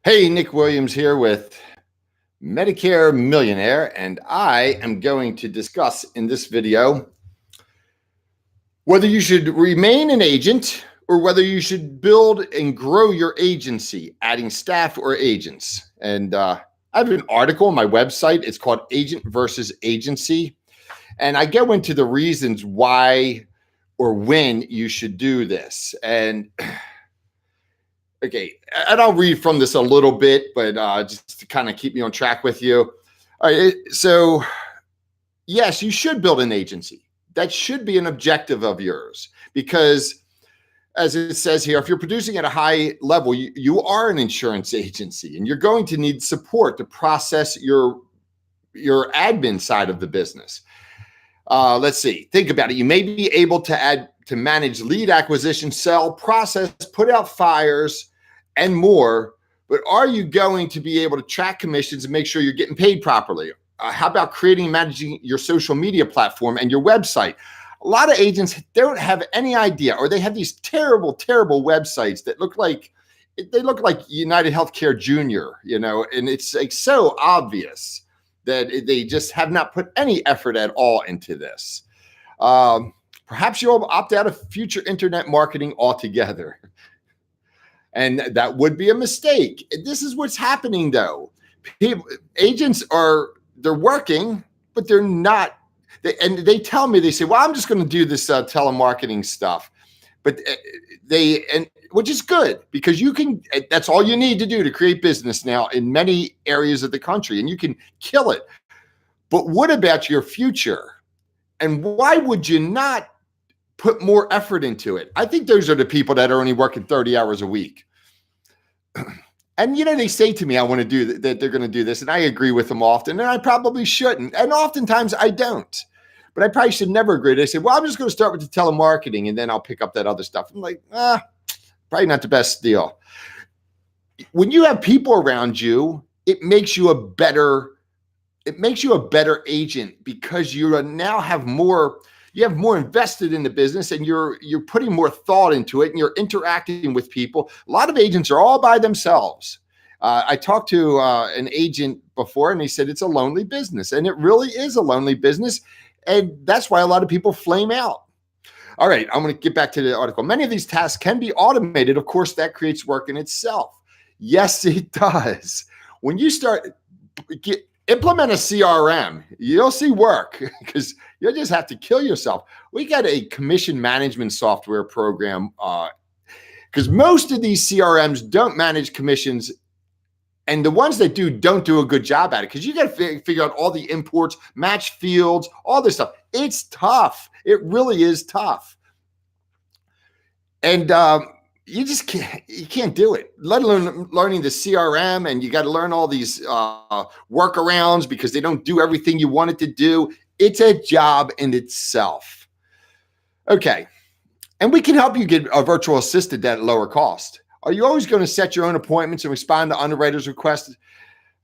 Hey, Nick Williams here with Medicare Millionaire, and I am going to discuss in this video whether you should remain an agent or whether you should build and grow your agency, adding staff or agents. And I have an article on my website. It's called Agent versus Agency. And I go into the reasons why or when you should do this. And okay, and I'll read from this a little bit, but just to kind of keep me on track with you. All right, so yes, you should build an agency. That should be an objective of yours because, as it says here, if you're producing at a high level, you are an insurance agency, and you're going to need support to process your admin side of the business. Let's see. Think about it. You may be able to manage lead acquisition, sell, process, put out fires, and more. But are you going to be able to track commissions and make sure you're getting paid properly? How about creating and managing your social media platform and your website? A lot of agents don't have any idea, or they have these terrible, terrible websites that look like United Healthcare Junior, and it's like so obvious that they just have not put any effort at all into this. Perhaps you'll opt out of future internet marketing altogether. And that would be a mistake. This is what's happening, though. Agents they're working, but they're not. They tell me, they say, well, I'm just going to do this telemarketing stuff. But which is good because that's all you need to do to create business now in many areas of the country, and you can kill it. But what about your future? And why would you not put more effort into it? I think those are the people that are only working 30 hours a week. And, they say to me, I want to do that. They're going to do this. And I agree with them often. And I probably shouldn't. And oftentimes I don't. But I probably should never agree. They say, well, I'm just going to start with the telemarketing and then I'll pick up that other stuff. I'm like, probably not the best deal. When you have people around you, it makes you a better agent because you now have more invested in the business, and you're putting more thought into it, and you're interacting with people. A lot of agents are all by themselves. I talked to an agent before, and he said it's a lonely business, and it really is a lonely business, and that's why a lot of people flame out. All right, I'm going to get back to the article. Many of these tasks can be automated. Of course, that creates work in itself. Yes, it does. When you implement a CRM, you'll see work because you'll just have to kill yourself. We got a commission management software program because most of these CRMs don't manage commissions, and the ones that don't do a good job at it because you got to figure out all the imports, match fields, all this stuff. It's tough. It really is tough. And you just can't do it, let alone learning the CRM, and you got to learn all these workarounds because they don't do everything you want it to do. It's a job in itself. Okay. And we can help you get a virtual assistant at lower cost. Are you always going to set your own appointments and respond to underwriters' requests?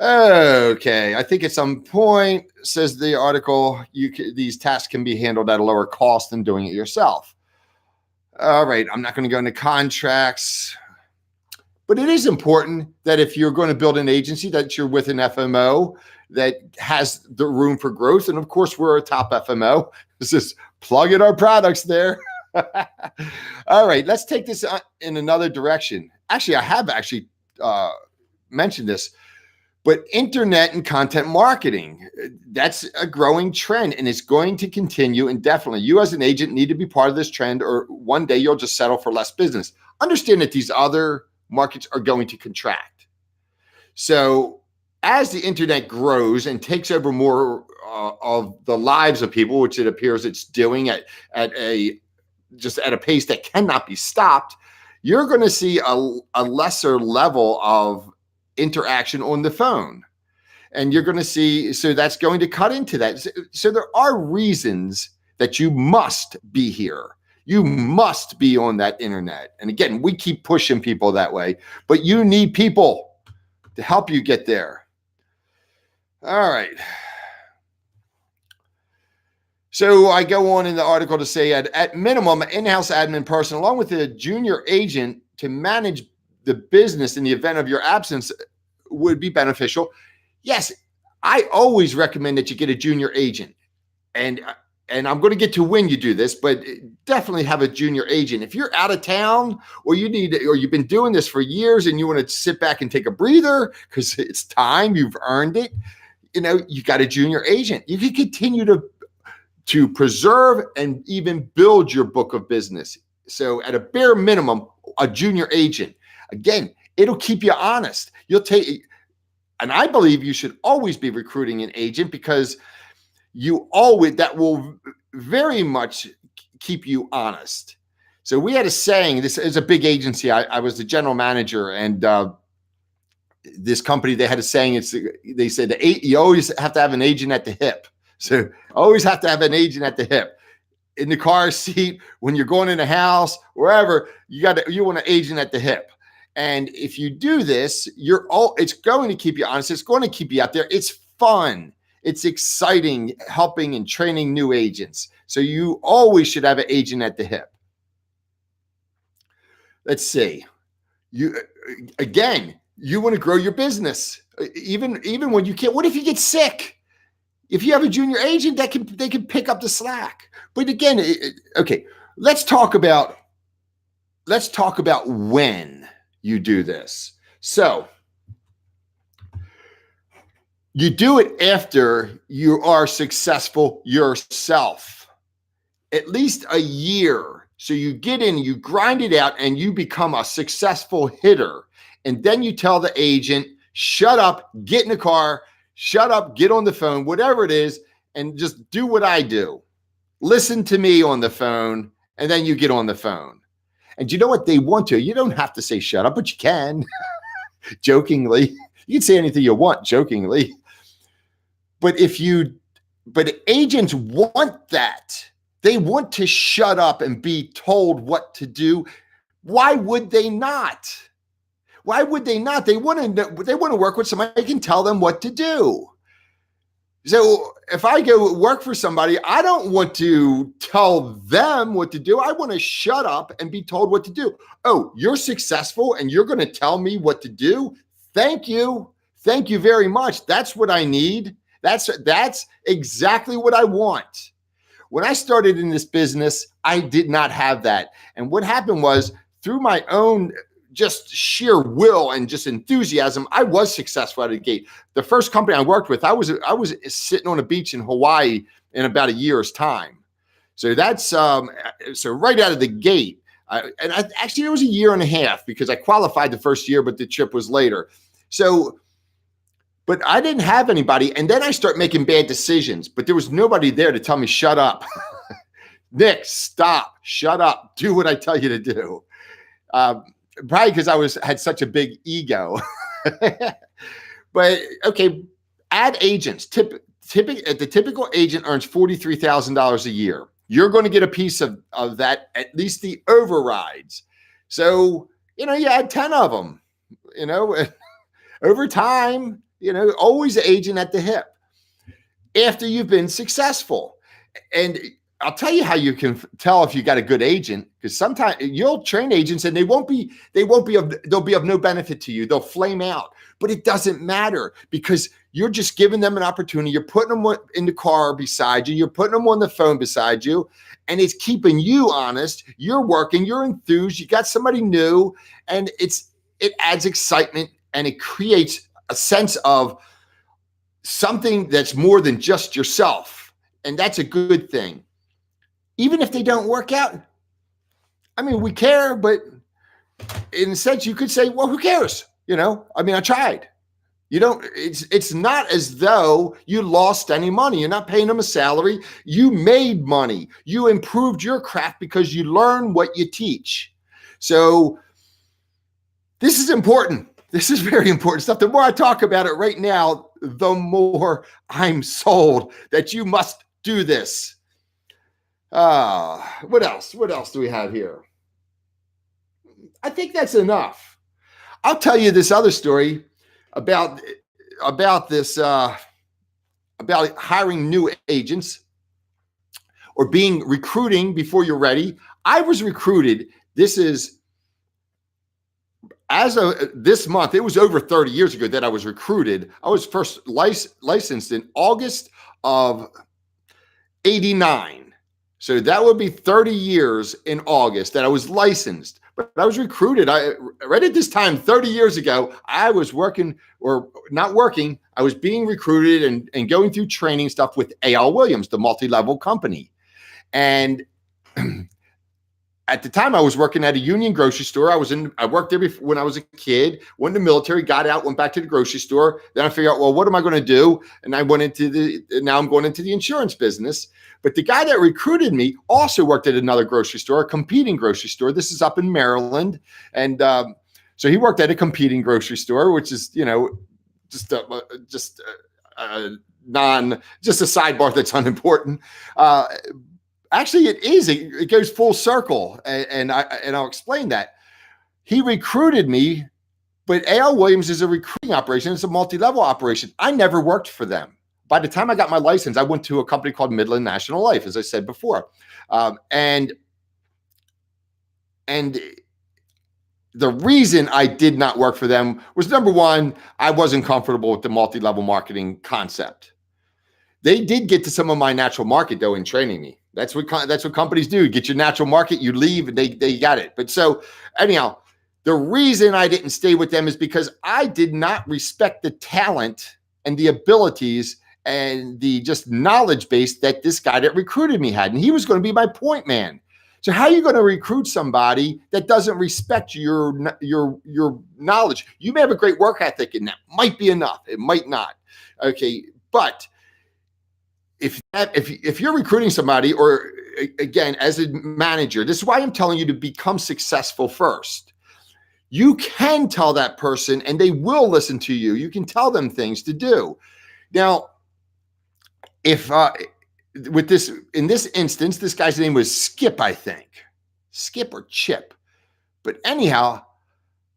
Okay. I think at some point, says the article, these tasks can be handled at a lower cost than doing it yourself. All right, I'm not going to go into contracts, but it is important that if you're going to build an agency that you're with an FMO that has the room for growth. And of course, we're a top FMO. This is plugging our products there. All right, let's take this in another direction. Actually, I have mentioned this, but internet and content marketing, that's a growing trend, and it's going to continue indefinitely. You as an agent need to be part of this trend, or one day you'll just settle for less business. Understand that these other markets are going to contract. So as the internet grows and takes over more of the lives of people, which it appears it's doing at a pace that cannot be stopped, you're going to see a lesser level of interaction on the phone, and you're going to see, so that's going to cut into that. So there are reasons that you must be here. You must be on that internet. And again, we keep pushing people that way, but you need people to help you get there. All right. So I go on in the article to say at minimum, an in-house admin person, along with a junior agent to manage the business in the event of your absence, would be beneficial. Yes, I always recommend that you get a junior agent. And I'm going to get to when you do this, but definitely have a junior agent. If you're out of town or you've been doing this for years and you want to sit back and take a breather because it's time, you've earned it, you got a junior agent. You can continue to preserve and even build your book of business. So at a bare minimum, a junior agent, again, it'll keep you honest. And I believe you should always be recruiting an agent because that will very much keep you honest. So we had a saying, this is a big agency. I was the general manager, and this company, they had a saying, they said you always have to have an agent at the hip. So always have to have an agent at the hip. In the car seat, when you're going in a house, wherever, you want an agent at the hip. And if you do this, it's going to keep you honest. It's going to keep you out there. It's fun. It's exciting helping and training new agents. So you always should have an agent at the hip. Let's see. You want to grow your business. Even when you can't. What if you get sick? If you have a junior agent, they can pick up the slack. But again, okay, let's talk about when you do this. So you do it after you are successful yourself, at least a year. So you get in, you grind it out, and you become a successful hitter. And then you tell the agent, shut up, get in the car, shut up, get on the phone, whatever it is, and just do what I do. Listen to me on the phone, and then you get on the phone. And you know what? They want to. You don't have to say shut up, but you can, jokingly. You can say anything you want, jokingly. But agents want that. They want to shut up and be told what to do. Why would they not? Why would they not? They want to work with somebody who can tell them what to do. So if I go work for somebody, I don't want to tell them what to do. I want to shut up and be told what to do. Oh, you're successful and you're going to tell me what to do? Thank you. Thank you very much. That's what I need. That's exactly what I want. When I started in this business, I did not have that. And what happened was, through my own just sheer will and just enthusiasm, I was successful out of the gate. The first company I worked with, I was sitting on a beach in Hawaii in about a year's time. So that's so right out of the gate. Actually, it was a year and a half because I qualified the first year, but the trip was later. So, but I didn't have anybody. And then I start making bad decisions, but there was nobody there to tell me, shut up. Nick, stop, shut up, do what I tell you to do. Probably because I had such a big ego. But okay, ad agents. The typical agent earns $43,000 a year. You're going to get a piece of that, at least the overrides. So, you add 10 of them, over time, always an agent at the hip after you've been successful. And I'll tell you how you can tell if you got a good agent, because sometimes you'll train agents and they'll be of no benefit to you. They'll flame out, but it doesn't matter because you're just giving them an opportunity. You're putting them in the car beside you. You're putting them on the phone beside you, and it's keeping you honest. You're working, you're enthused. You got somebody new, and it adds excitement and it creates a sense of something that's more than just yourself. And that's a good thing. Even if they don't work out, I mean, we care, but in a sense, you could say, well, who cares? I tried. It's not as though you lost any money. You're not paying them a salary. You made money. You improved your craft because you learn what you teach. So this is important. This is very important stuff. The more I talk about it right now, the more I'm sold that you must do this. What else? What else do we have here? I think that's enough. I'll tell you this other story about this, about hiring new agents or recruiting before you're ready. I was recruited. as of this month, it was over 30 years ago that I was recruited. I was first licensed in August of 89. So that would be 30 years in August that I was licensed. But I was recruited. Right at this time, 30 years ago, I was working or not working. I was being recruited and going through training stuff with A.L. Williams, the multi-level company. And at the time, I was working at a union grocery store. I worked there before, when I was a kid, went in the military, got out, went back to the grocery store. Then I figured out, well, what am I going to do? And I went now I'm going into the insurance business. But the guy that recruited me also worked at another grocery store, a competing grocery store. This is up in Maryland. And so he worked at a competing grocery store, which is, just a sidebar that's unimportant. Actually, it is. It goes full circle, and I'll explain that. He recruited me, but A.L. Williams is a recruiting operation. It's a multi-level operation. I never worked for them. By the time I got my license, I went to a company called Midland National Life, as I said before, and the reason I did not work for them was, number one, I wasn't comfortable with the multi-level marketing concept. They did get to some of my natural market, though, in training me. That's what companies do. Get your natural market, you leave, and they got it. But so anyhow, the reason I didn't stay with them is because I did not respect the talent and the abilities and the just knowledge base that this guy that recruited me had. And he was going to be my point man. So how are you going to recruit somebody that doesn't respect your knowledge? You may have a great work ethic, and that might be enough. It might not. Okay, but if you're recruiting somebody, or again, as a manager, this is why I'm telling you to become successful first. You can tell that person and they will listen to you. You can tell them things to do. Now, if in this instance, this guy's name was Skip, I think. Skip or Chip. But anyhow,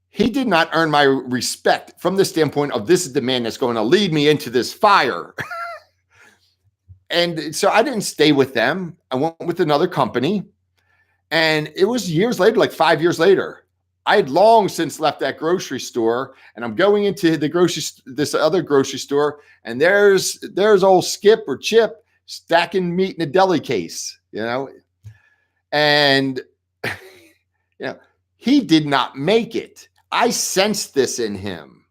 he did not earn my respect from the standpoint of, this is the man that's going to lead me into this fire. And so I didn't stay with them. I went with another company. And it was years later, like 5 years later. I had long since left that grocery store, and I'm going into this other grocery store, and there's old Skip or Chip stacking meat in a deli case, and he did not make it. I sensed this in him,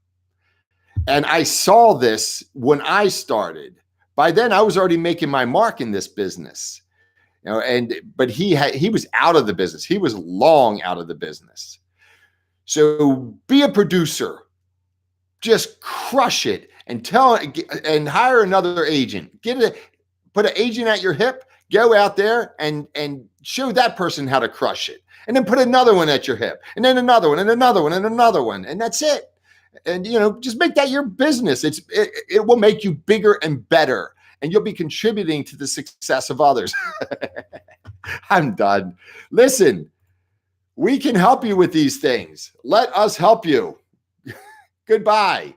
and I saw this when I started. By then, I was already making my mark in this business, but he was out of the business. He was long out of the business. So be a producer, just crush it, and hire another agent. Put an agent at your hip, go out there and show that person how to crush it. And then put another one at your hip, and then another one, and another one, and another one. And that's it. And, just make that your business. It will make you bigger and better, and you'll be contributing to the success of others. I'm done. Listen, we can help you with these things. Let us help you. Goodbye.